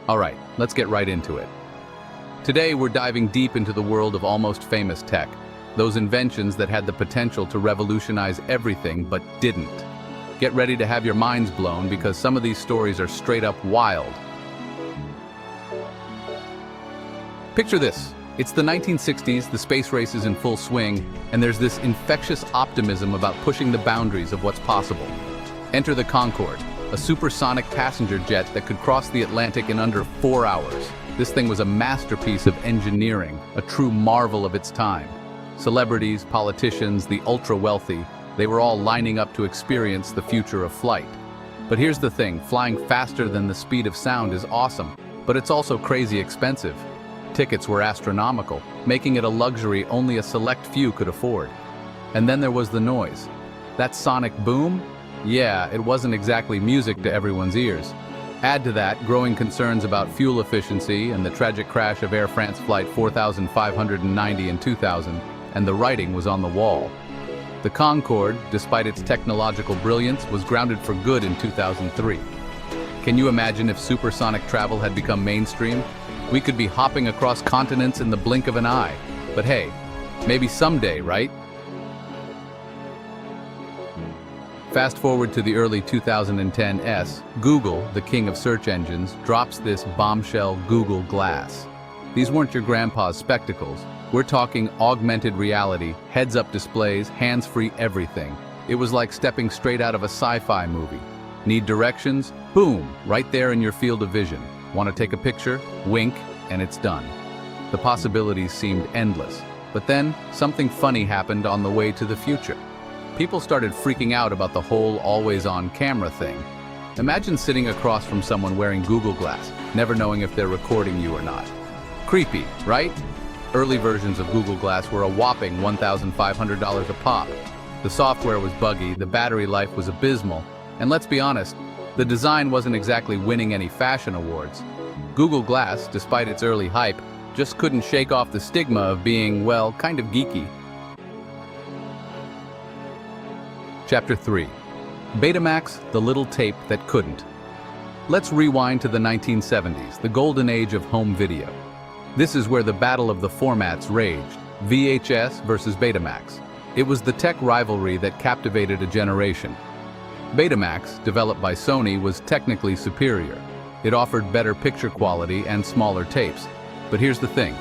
Alright, let's get right into it. Today we're diving deep into the world of almost famous tech, those inventions that had the potential to revolutionize everything but didn't. Get ready to have your minds blown because some of these stories are straight up wild. Picture this. It's the 1960s, the space race is in full swing, and there's this infectious optimism about pushing the boundaries of what's possible. Enter the Concorde, a supersonic passenger jet that could cross the Atlantic in under 4 hours. This thing was a masterpiece of engineering, a true marvel of its time. Celebrities, politicians, the ultra-wealthy, they were all lining up to experience the future of flight. But here's the thing, flying faster than the speed of sound is awesome, but it's also crazy expensive. Tickets were astronomical, making it a luxury only a select few could afford. And then there was the noise. That sonic boom? Yeah, it wasn't exactly music to everyone's ears. Add to that growing concerns about fuel efficiency and the tragic crash of Air France Flight 4590 in 2000, and the writing was on the wall. The Concorde, despite its technological brilliance, was grounded for good in 2003. Can you imagine if supersonic travel had become mainstream? We could be hopping across continents in the blink of an eye. But hey, maybe someday, right? Fast forward to the early 2010s, Google, the king of search engines, drops this bombshell Google Glass. These weren't your grandpa's spectacles. We're talking augmented reality, heads-up displays, hands-free everything. It was like stepping straight out of a sci-fi movie. Need directions? Boom, right there in your field of vision. Want to take a picture? Wink, and it's done. The possibilities seemed endless. But then, something funny happened on the way to the future. People started freaking out about the whole always-on camera thing. Imagine sitting across from someone wearing Google Glass, never knowing if they're recording you or not. Creepy, right? Early versions of Google Glass were a whopping $1,500 a pop. The software was buggy, the battery life was abysmal, and let's be honest, the design wasn't exactly winning any fashion awards. Google Glass, despite its early hype, just couldn't shake off the stigma of being, well, kind of geeky. Chapter 3. Betamax, the little tape that couldn't. Let's rewind to the 1970s, the golden age of home video. This is where the battle of the formats raged, VHS versus Betamax. It was the tech rivalry that captivated a generation. Betamax, developed by Sony, was technically superior. It offered better picture quality and smaller tapes. But here's the thing.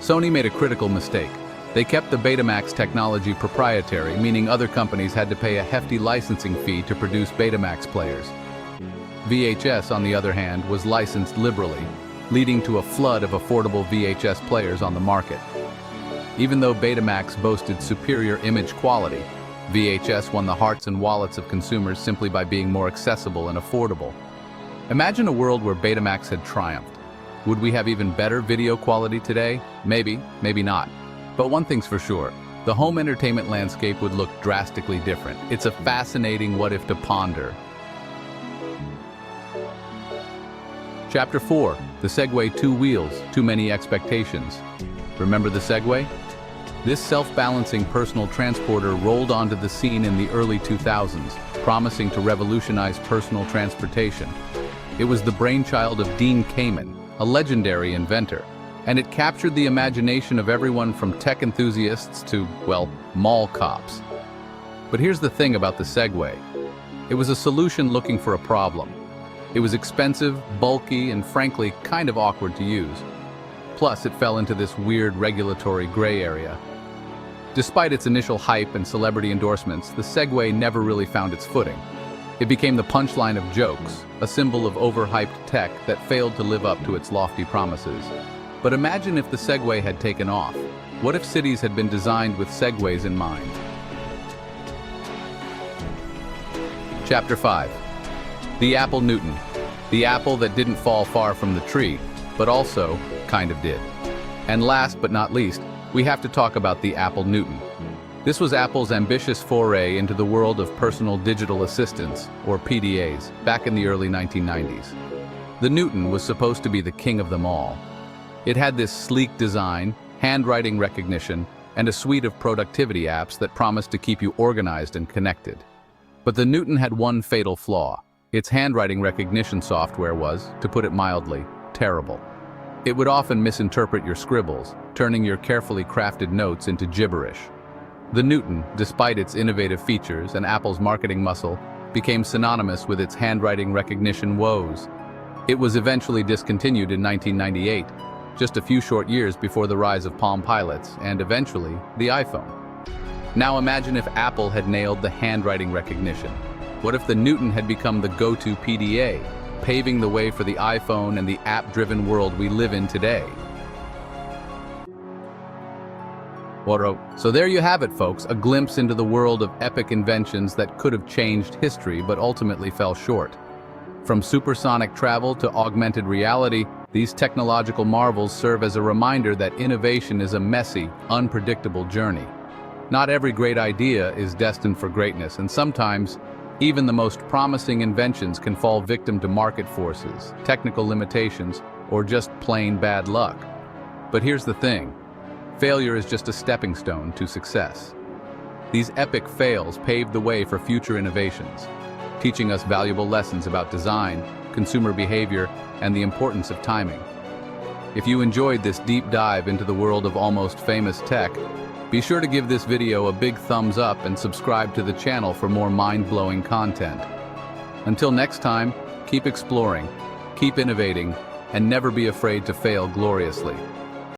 Sony made a critical mistake. They kept the Betamax technology proprietary, meaning other companies had to pay a hefty licensing fee to produce Betamax players. VHS, on the other hand, was licensed liberally, leading to a flood of affordable VHS players on the market. Even though Betamax boasted superior image quality, VHS won the hearts and wallets of consumers simply by being more accessible and affordable. Imagine a world where Betamax had triumphed. Would we have even better video quality today? Maybe, maybe not. But one thing's for sure, the home entertainment landscape would look drastically different. It's a fascinating what if to ponder. Chapter 4. The Segway 2 wheels, too many expectations. Remember the Segway? This self-balancing personal transporter rolled onto the scene in the early 2000s, promising to revolutionize personal transportation. It was the brainchild of Dean Kamen, a legendary inventor, and it captured the imagination of everyone from tech enthusiasts to, well, mall cops. But here's the thing about the Segway. It was a solution looking for a problem. It was expensive, bulky, and frankly, kind of awkward to use. Plus, it fell into this weird regulatory gray area. Despite its initial hype and celebrity endorsements, the Segway never really found its footing. It became the punchline of jokes, a symbol of overhyped tech that failed to live up to its lofty promises. But imagine if the Segway had taken off. What if cities had been designed with Segways in mind? Chapter 5. The Apple Newton. The apple that didn't fall far from the tree, but also kind of did. And last but not least, we have to talk about the Apple Newton. This was Apple's ambitious foray into the world of personal digital assistants, or PDAs, back in the early 1990s. The Newton was supposed to be the king of them all. It had this sleek design, handwriting recognition, and a suite of productivity apps that promised to keep you organized and connected. But the Newton had one fatal flaw. Its handwriting recognition software was, to put it mildly, terrible. It would often misinterpret your scribbles, turning your carefully crafted notes into gibberish. The Newton, despite its innovative features and Apple's marketing muscle, became synonymous with its handwriting recognition woes. It was eventually discontinued in 1998, just a few short years before the rise of Palm Pilots and eventually the iPhone. Now imagine if Apple had nailed the handwriting recognition. What if the Newton had become the go-to PDA, paving the way for the iPhone and the app-driven world we live in today? So there you have it, folks, a glimpse into the world of epic inventions that could have changed history but ultimately fell short. From supersonic travel to augmented reality, these technological marvels serve as a reminder that innovation is a messy, unpredictable journey. Not every great idea is destined for greatness, and sometimes, even the most promising inventions can fall victim to market forces, technical limitations, or just plain bad luck. But here's the thing. Failure is just a stepping stone to success. These epic fails paved the way for future innovations, teaching us valuable lessons about design, consumer behavior, and the importance of timing. If you enjoyed this deep dive into the world of almost famous tech, be sure to give this video a big thumbs up and subscribe to the channel for more mind-blowing content. Until next time, keep exploring, keep innovating, and never be afraid to fail gloriously.